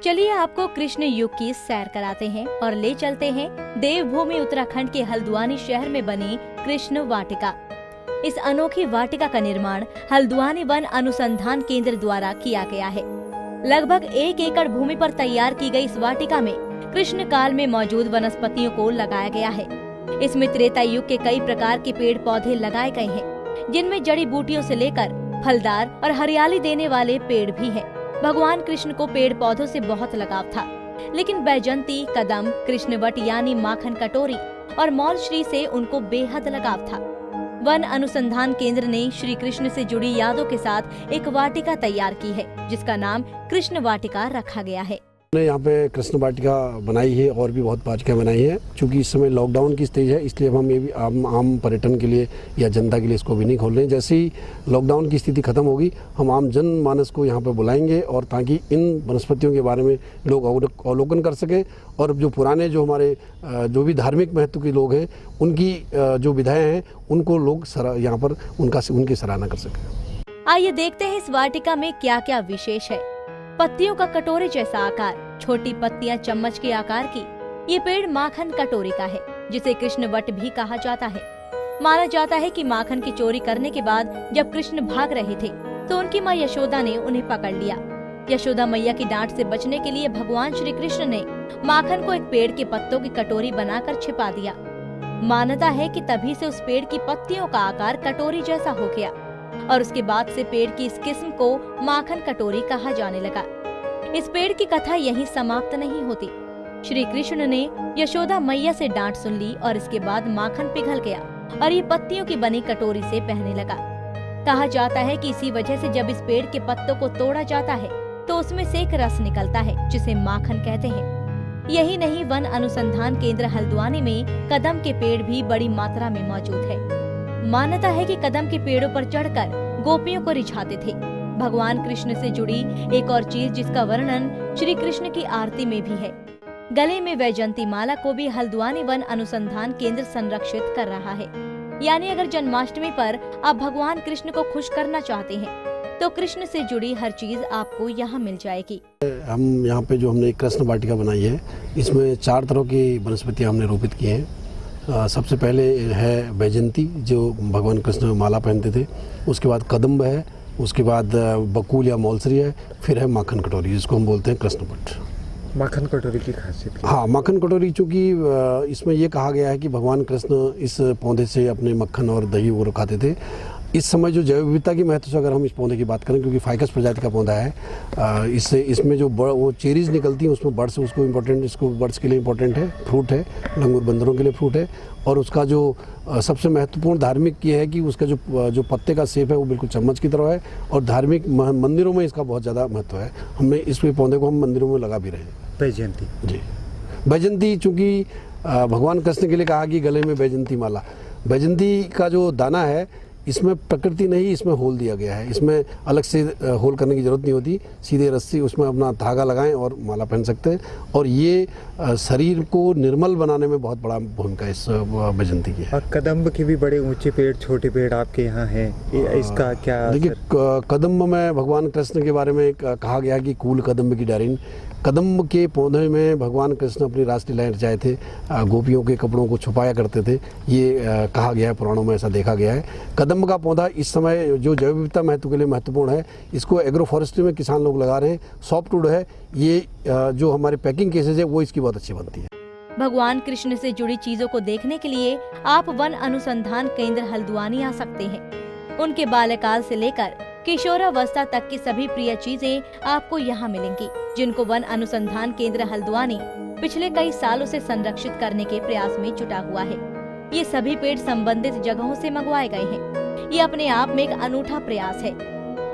चलिए आपको कृष्ण युग की सैर कराते हैं और ले चलते हैं देवभूमि उत्तराखंड के हल्द्वानी शहर में बनी कृष्ण वाटिका। इस अनोखी वाटिका का निर्माण हल्द्वानी वन अनुसंधान केंद्र द्वारा किया गया है। लगभग 1 एकड़ भूमि पर तैयार की गई इस वाटिका में कृष्ण काल में मौजूद वनस्पतियों को लगाया गया है। इसमें त्रेता युग के कई प्रकार के पेड़ पौधे लगाए गए हैं, जिनमें जड़ी बूटियों से लेकर फलदार और हरियाली देने वाले पेड़ भी हैं। भगवान कृष्ण को पेड़ पौधों से बहुत लगाव था, लेकिन बैजंती, कदम, कृष्णवट यानी माखन कटोरी और मौलश्री से उनको बेहद लगाव था। वन अनुसंधान केंद्र ने श्री कृष्ण से जुड़ी यादों के साथ एक वाटिका तैयार की है, जिसका नाम कृष्ण वाटिका रखा गया है। हमने यहाँ पे कृष्ण वाटिका बनाई है और भी बहुत वाटिका बनाई है। चूँकि इस समय लॉकडाउन की स्टेज है, इसलिए हम ये भी आम पर्यटन के लिए या जनता के लिए इसको भी नहीं खोल रहे हैं। जैसे ही लॉकडाउन की स्थिति खत्म होगी, हम आम जनमानस को यहाँ पे बुलाएंगे और ताकि इन वनस्पतियों के बारे में लोग अवलोकन कर सकें और जो पुराने जो हमारे जो भी धार्मिक महत्व के लोग हैं, उनकी जो विधाएँ हैं, उनको लोग यहाँ पर उनकी सराहना कर सकें। आइए देखते हैं इस वाटिका में क्या क्या विशेष है। पत्तियों का कटोरे जैसा आकार, छोटी पत्तियां चम्मच के आकार की। ये पेड़ माखन कटोरी का है, जिसे कृष्ण वट भी कहा जाता है। माना जाता है कि माखन की चोरी करने के बाद जब कृष्ण भाग रहे थे, तो उनकी माँ यशोदा ने उन्हें पकड़ लिया। यशोदा मैया की डांट से बचने के लिए भगवान श्री कृष्ण ने माखन को एक पेड़ के पत्तों की कटोरी बनाकर छिपा दिया। मान्यता है कि तभी से उस पेड़ की पत्तियों का आकार कटोरी जैसा हो गया और उसके बाद से पेड़ की इस किस्म को माखन कटोरी कहा जाने लगा। इस पेड़ की कथा यहीं समाप्त नहीं होती। श्री कृष्ण ने यशोदा मैया से डांट सुन ली और इसके बाद माखन पिघल गया और ये पत्तियों की बनी कटोरी से बहने लगा। कहा जाता है कि इसी वजह से जब इस पेड़ के पत्तों को तोड़ा जाता है तो उसमें से एक रस निकलता है, जिसे माखन कहते हैं। यही नहीं, वन अनुसंधान केंद्र हल्द्वानी में कदम के पेड़ भी बड़ी मात्रा में मौजूद है। मान्यता है कि कदम के पेड़ों पर चढ़कर गोपियों को रिझाते थे। भगवान कृष्ण से जुड़ी एक और चीज जिसका वर्णन श्री कृष्ण की आरती में भी है। गले में वैजंती माला को भी हल्द्वानी वन अनुसंधान केंद्र संरक्षित कर रहा है। यानी अगर जन्माष्टमी पर आप भगवान कृष्ण को खुश करना चाहते हैं, तो कृष्ण से जुड़ी हर चीज आपको यहाँ मिल जाएगी। हम यहाँ पे जो हमने एक कृष्ण वाटिका बनाई है, इसमें 4 तरह की वनस्पतियाँ हमने रोपित की हैं। सबसे पहले है बैजंती, जो भगवान कृष्ण माला पहनते थे। उसके बाद कदम्ब है, उसके बाद बकुल या मौलसरी है, फिर है माखन कटोरी, जिसको हम बोलते हैं कृष्णवट। माखन कटोरी की खासियत क्या? हाँ, माखन कटोरी चूँकि इसमें ये कहा गया है कि भगवान कृष्ण इस पौधे से अपने मक्खन और दही वो खाते थे। इस समय जो जैव विविधता की महत्व से अगर हम इस पौधे की बात करें, क्योंकि फाइकस प्रजाति का पौधा है, इसमें जो वो चेरीज निकलती हैं उसमें बर्ड्स उसको इम्पोर्टेंट, इसको बर्ड्स के लिए इम्पोर्टेंट है। फ्रूट है, लंगूर बंदरों के लिए फ्रूट है। और उसका जो सबसे महत्वपूर्ण धार्मिक ये है कि उसका जो पत्ते का शेप है वो बिल्कुल चम्मच की तरह है और धार्मिक मंदिरों में इसका बहुत ज़्यादा महत्व है। हमने इस पौधे को हम मंदिरों में लगा भी रहे हैं। बैजंती जी, बैजंती चूँकि भगवान कृष्ण के लिए कहा कि गले में बैजंती माला। बैजंती का जो दाना है, इसमें प्रकृति ने ही इसमें होल दिया गया है। इसमें अलग से होल करने की जरूरत नहीं होती, सीधे रस्सी उसमें अपना धागा लगाएं और माला पहन सकते हैं। और ये शरीर को निर्मल बनाने में बहुत बड़ा भूमिका इस बैजंती की है। और कदम्ब के भी बड़े ऊंचे पेड़, छोटे पेड़ आपके यहाँ हैं, इसका क्या? देखिए, कदम्ब में भगवान कृष्ण के बारे में कहा गया कि कूल कदम्ब की डारिन। कदम्ब के पौधे में भगवान कृष्ण अपनी रासलीलाएं रचाए थे, गोपियों के कपड़ों को छुपाया करते थे। ये कहा गया है, पुराणों में ऐसा देखा गया है। कदम्ब का पौधा इस समय जो जैव विविधता महत्व के लिए महत्वपूर्ण है, इसको एग्रो फॉरेस्ट्री में किसान लोग लगा रहे हैं। सॉफ्टवुड है, ये जो हमारे पैकिंग केसेज है वो इसकी बहुत अच्छी बनती है। भगवान कृष्ण से जुड़ी चीजों को देखने के लिए आप वन अनुसंधान केंद्र हल्द्वानी आ सकते हैं। उनके बाल्यकाल से लेकर किशोरावस्था तक की सभी प्रिय चीजें आपको यहाँ मिलेंगी, जिनको वन अनुसंधान केंद्र हल्द्वानी पिछले कई सालों से संरक्षित करने के प्रयास में जुटा हुआ है। ये सभी पेड़ संबंधित जगहों से मंगवाए गए हैं। ये अपने आप में एक अनूठा प्रयास है।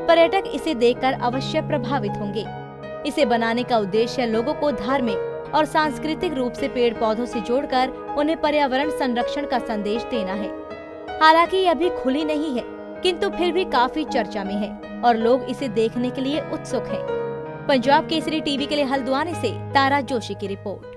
पर्यटक इसे देखकर अवश्य प्रभावित होंगे। इसे बनाने का उद्देश्य लोगों को धार्मिक और सांस्कृतिक रूप से पेड़ पौधों से जोड़कर उन्हें पर्यावरण संरक्षण का संदेश देना है। हालांकि ये अभी खुली नहीं है, किंतु फिर भी काफी चर्चा में है और लोग इसे देखने के लिए उत्सुक हैं। पंजाब केसरी टीवी के लिए हल्द्वानी से तारा जोशी की रिपोर्ट।